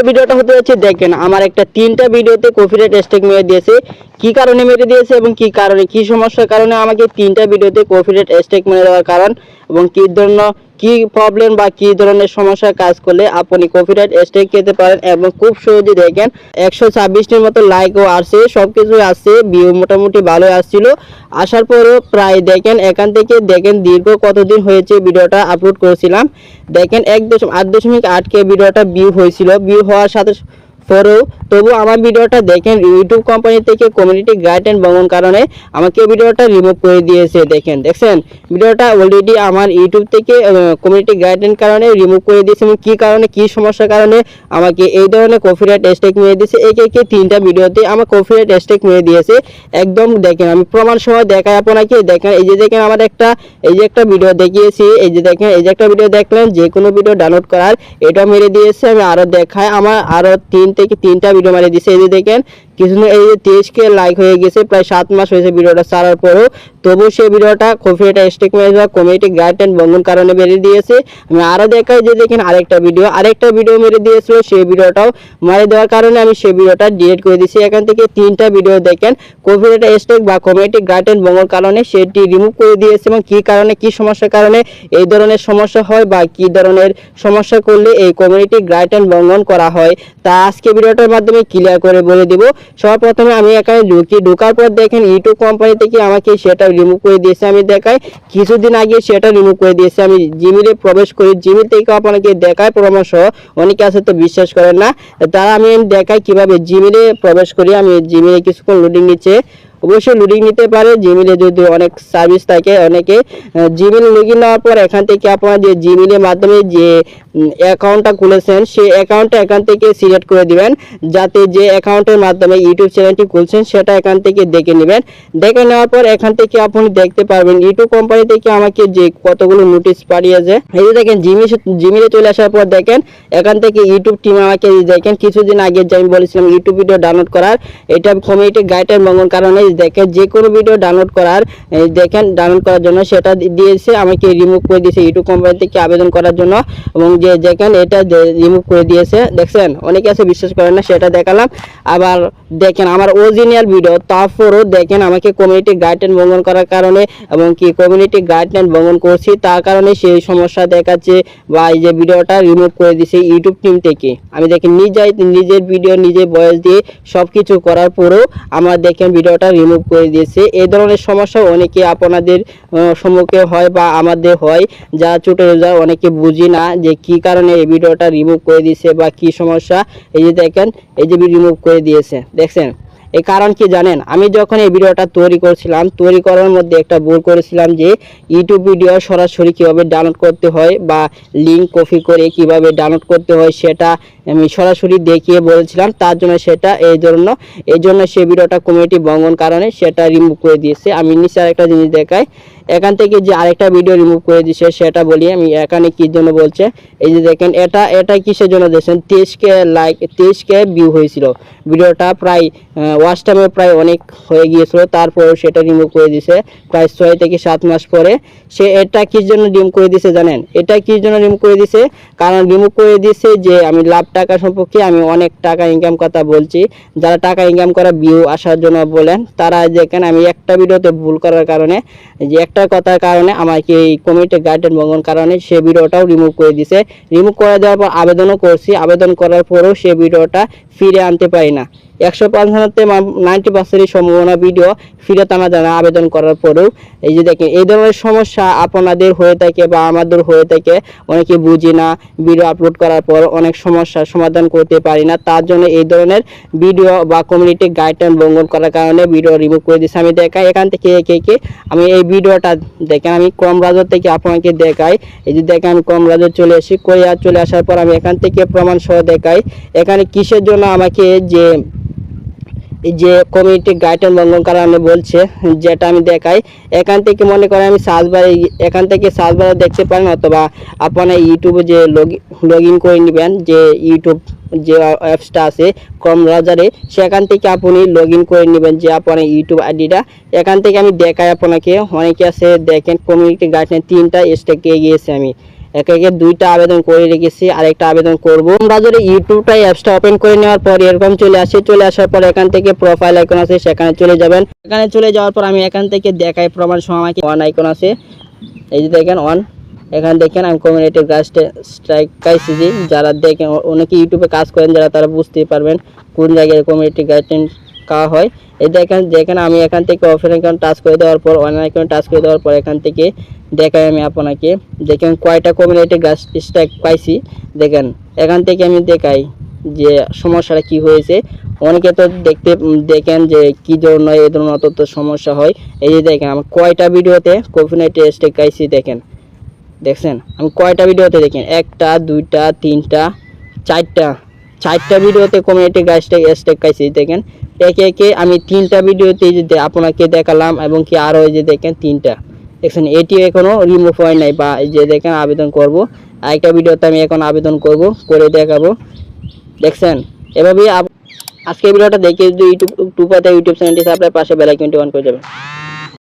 ভিডিওটা হতে যাচ্ছে, দেখেন আমার একটা 3টা ভিডিওতে কপিরাইট স্ট্রাইক মেরে দিয়েছে। কি কারণে মেরে দিয়েছে এবং কি কারণে কি সমস্যার কারণে আমাকে 3টা ভিডিওতে কপিরাইট স্ট্রাইক মেরে দেওয়ার কারণ, এবং কি ধরনের কি প্রবলেম বা কি ধরনের সমস্যা কাজ করলে আপনি কপিরাইট স্ট্রাইক পেতে পারেন। এবং খুব সহজে দেখেন 126টির মতো লাইকও আসছে, সবকিছুই আসছে, ভিউ মোটামুটি ভালোই আসছিল। আসার পরেও প্রায় দেখেন এখান থেকে দেখেন দীর্ঘ কতদিন হয়েছে ভিডিওটা আপলোড করেছিলাম। দেখেন 8.8K ভিডিওটা ভিউ হয়েছিল। ভিউ হওয়ার সাথে পরেও তবু আমার ভিডিওটা দেখেন ইউটিউব কোম্পানি থেকে কমিউনিটি গাইডলাইন ভঙ্গের কারণে আমাকে ভিডিওটা রিমুভ করে দিয়েছে। দেখছেন ভিডিওটা অলরেডি আমার ইউটিউব থেকে কমিউনিটি গাইডলাইন কারণে রিমুভ করে দিয়েছে। এবং কী কারণে কী সমস্যার কারণে আমাকে এই ধরনের কপিরাইট স্ট্রাইক মেরে দিয়েছে, একে 3টা ভিডিওতে আমার কপিরাইট স্ট্রাইক মেরে দিয়েছে একদম। দেখেন আমি প্রমাণ সহ দেখাই আপনাকে। দেখেন এই যে দেখেন আমার একটা ভিডিও দেখিয়েছি, এই যে দেখেন এই যে একটা ভিডিও দেখলেন, যে কোনো ভিডিও ডাউনলোড করার এটা মেরে দিয়েছে। আমি আরও দেখাই, আমার আরও 3টা ভিডিও মারিয়ে দিয়েছে। এই যে দেখেন কিছুদিন এই যে 23K লাইক হয়ে গেছে, প্রায় 7 মাস হয়েছে ভিডিওটা ছাড়ার পরেও, তবু সেই ভিডিওটা কপিরাইট স্ট্রাইক মেরে দেওয়া কমিউনিটি গাইডলাইন ভঙ্গের কারণে বেরিয়ে দিয়েছে। আমি আরও দেখাই যে দেখেন আরেকটা ভিডিও মেরে দিয়েছিল, সেই ভিডিওটাও মারি দেওয়ার কারণে আমি সেই ভিডিওটা ডিলিট করে দিয়েছি। এখান থেকে 3টা ভিডিও দেখেন কপিরাইট স্ট্রাইক বা কমিউনিটি গাইডলাইন ভঙ্গের কারণে সেটি রিমুভ করে দিয়েছে। এবং কী কারণে কী সমস্যার কারণে এই ধরনের সমস্যা হয় বা কী ধরনের সমস্যা করলে এই কমিউনিটি গাইডলাইন ভঙ্গন করা হয় তা আজকে ভিডিওটার মাধ্যমে ক্লিয়ার করে বলে দিব। সবার প্রথমে আমি এখানে ঢোকার পর দেখেন ইউটিউব কোম্পানি থেকে আমাকে সেটা রিমুভ করে দিয়েছে। আমি দেখাই কিছুদিন আগে সেটা রিমুভ করে দিয়েছে। আমি জিমেলে প্রবেশ করি, জিমেল থেকে আপনাকে দেখায় পরামর্শ, অনেকে আছে তো বিশ্বাস করেন না, তারা আমি দেখাই কিভাবে জিমেলে প্রবেশ করি। আমি জিমেলে কিছুক্ষণ লোডিং নিচ্ছে, অবশ্যই লোডিং নিতে পারে জিমেলে যদি অনেক সার্ভিস থাকে। অনেকে জিমেল লগ ইন নেওয়ার পর এখান থেকে আপনারা যে জিমেলের মাধ্যমে যে অ্যাকাউন্টটা খুলেছেন সেই অ্যাকাউন্টটা এখান থেকে সিলেক্ট করে দিবেন, যাতে যে অ্যাকাউন্টের মাধ্যমে ইউটিউব চ্যানেলটি খুলছেন সেটা এখান থেকে দেখে নেবেন। দেখে নেওয়ার পর এখান থেকে আপনি দেখতে পারবেন ইউটিউব কোম্পানি থেকে আমাকে যে কতগুলো নোটিশ পাঠিয়েছে। এই যে দেখেন জিমেলে চলে আসার পর দেখেন এখান থেকে ইউটিউব টিম আমাকে দেখেন কিছুদিন আগে যে আমি বলেছিলাম ইউটিউব ভিডিও ডাউনলোড করার, এটা কমিউনিটি গাইডলাইন ভঙ্গের কারণে দেখেন যে কোনো ভিডিও ডাউনলোড করার ডাউনলোড করার জন্য সেটা দিয়েছে, আমাকে রিমুভ করে দিয়েছে ইউটিউব কোম্পানি থেকে আবেদন করার জন্য। এবং যে দেখেন এটা রিমুভ করে দিয়েছে। দেখছেন অনেকে আছে বিশ্বাস করেন না, সেটা দেখালাম। আবার দেখেন আমার অরিজিনাল ভিডিও, তারপরও দেখেন আমাকে কমিউনিটি গাইডলাইন ভঙ্গন করার কারণে এবং কি কমিউনিটি গাইডলাইন ভঙ্গন করছি তার কারণে সেই সমস্যা দেখাচ্ছে বা এই যে ভিডিওটা রিমুভ করে দিয়েছে ইউটিউব টিম থেকে। আমি দেখেন নিজের ভিডিও নিজে ভয়েস দিয়ে সব কিছু করার পরেও আমার দেখেন ভিডিওটা রিমুভ করে দিয়েছে। এই ধরনের সমস্যা অনেকে আপনাদের সম্মুখে হয় বা আমাদের হয়, যা ছোট ইউজার অনেকে বুঝি না যে কি কারণে এই ভিডিওটা রিমুভ করে দিয়েছে বা কি সমস্যা। এই যে দেখেন এই যে রিমুভ করে দিয়েছে, দেখছেন এই কারণ কি জানেন? আমি যখন এই ভিডিওটা তৈরি করছিলাম, তৈরি করার মধ্যে একটা ভুল করেছিলাম যে ইউটিউব ভিডিও সরাসরি কীভাবে ডাউনলোড করতে হয় বা লিঙ্ক কপি করে কিভাবে ডাউনলোড করতে হয় সেটা আমি সরাসরি দেখিয়ে বলেছিলাম, তার জন্য সেটা এই জন্য সেই ভিডিওটা কমিউনিটি ভঙ্গন কারণে সেটা রিমুভ করে দিয়েছে। আমি নিচে আরেকটা জিনিস দেখাই, এখান থেকে যে আরেকটা ভিডিও রিমুভ করে দিয়েছে সেটা বলি আমি এখানে কি জন্য বলছে। এই যে দেখেন এটা কিসের জন্য দেখছেন 23K লাইক 23K ভিউ হয়েছিল, ভিডিওটা প্রায় ওয়াচ টাইমে প্রায় অনেক হয়ে গিয়েছিল, তারপরেও সেটা রিমুভ করে দিয়েছে প্রায় 6 থেকে 7 মাস পরে। সে এটা কি জন্য রিমুভ করে দিয়েছে জানেন? এটা কি জন্য রিমুভ করে দিয়েছে? কারণ রিমুভ করে দিয়েছে যে আমি লাভ টাকা সম্পর্কে আমি অনেক টাকা ইনকাম কথা বলছি, যারা টাকা ইনকাম করা ভিউ আসার জন্য বলেন তারা দেখেন আমি একটা ভিডিওতে ভুল করার কারণে যে একটা কথার কারণে আমাকে এই কমিউনিটি গাইডলাইন ভঙ্গন কারণে সে ভিডিওটাও রিমুভ করে দিয়েছে। রিমুভ করে দেওয়ার পর আবেদনও করছি, আবেদন করার পরেও সে ভিডিওটা ফিরে আনতে পারি না। 100%তে 90%-ই সম্ভাবনা ভিডিও ফিরত আনা যায় না আবেদন করার পরেও। এই যে দেখেন এই ধরনের সমস্যা আপনাদের হয়ে থাকে বা আমাদের হয়ে থাকে, অনেকে বুঝি না, ভিডিও আপলোড করার পর অনেক সমস্যার সমাধান করতে পারি না, তার জন্য এই ধরনের ভিডিও বা কমিউনিটি গাইডলাইন ভঙ্গন করার কারণে ভিডিও রিমুভ করে দিচ্ছি। আমি দেখাই এখান থেকে আমি এই ভিডিওটা দেখেন আমি ক্রোম ব্রাউজার থেকে আপনাকে দেখাই। এই যে দেখেন আমি ক্রোম ব্রাউজার চলে আসি, চলে আসার পর আমি এখান থেকে প্রমাণ সহ দেখাই এখানে কিসের জন্য আমাকে যে কমিউনিটি গাইডলাইন ভঙ্গন কারণে বলছে, যেটা আমি দেখাই। এখান থেকে মনে করেন আমি এখান থেকে সার্চ বারে দেখতে পারেন, অথবা আপনার ইউটিউবে যে লগ ইন করে নেবেন, যে ইউটিউব যে অ্যাপসটা আছে ক্রোম ব্রাউজারে, সেখান থেকে আপনি লগ ইন করে নেবেন যে আপনার ইউটিউব আইডিটা। এখান থেকে আমি দেখাই আপনাকে, অনেকে আছে দেখেন কমিউনিটি গাইডলাইন 3টা স্টেপ গিয়েছে। আমি একে একে 2টা আবেদন করে রেখেছি, আরেকটা আবেদন করব। আমরা যদি ইউটিউবটা অ্যাপসটা ওপেন করে নেওয়ার পর এরকম চলে আসার পর এখান থেকে প্রোফাইল আইকন আছে সেখানে চলে যাবেন। এখানে চলে যাওয়ার পর আমি এখান থেকে দেখাই প্রমাণ সহ আমাকে অন আইকন আছে, এই যে দেখেন অন। এখানে দেখেন আমি কমিউনিটি গাইড স্ট্রাইক পাইছি, যারা দেখেন অনেকে ইউটিউবে কাজ করেন যারা তারা বুঝতেই পারবেন কোন জায়গায় কমিউনিটি গাইডলাইন কাজ হয়। এই দেখেন যেখানে আমি এখান থেকে অফেন আইকন টাচ করে দেওয়ার পর অন আইকন টাচ করে দেওয়ার পর এখান থেকে দেখাই আমি আপনাকে দেখেন কয়টা কমিউনিটি গাইড স্ট্রাইক পাইছি। দেখেন এখান থেকে আমি দেখাই যে সমস্যাটা কি হয়েছে। অনেকে তো দেখেন যে কি জন্য এই ধরনের অত সমস্যা হয়। এই যে দেখেন আমি কয়টা ভিডিওতে কমিউনিটি স্ট্রাইক পাইছি, দেখছেন আমি কয়টা ভিডিওতে, দেখেন 1টা 2টা 3টা 4টা ভিডিওতে কমিউনিটি গাইড স্ট্রাইক পাইছি। দেখেন একে একে আমি 3টা ভিডিওতে যে আপনাকে দেখালাম এবং কি আরও এই যে দেখেন 3টা, দেখছেন এটি এখনো রিমুভ হয় নাই। বা এই যে দেখেন আবেদন করব, আরেকটা ভিডিওতে আমি এখন আবেদন করব, করে দেখাবো। দেখছেন এভাবেই আজকে ভিডিওটা দেখে যদি ইউটিউব চ্যানেলটি সাবস্ক্রাইব পাশে বেল আইকনটি অন করে যাবেন।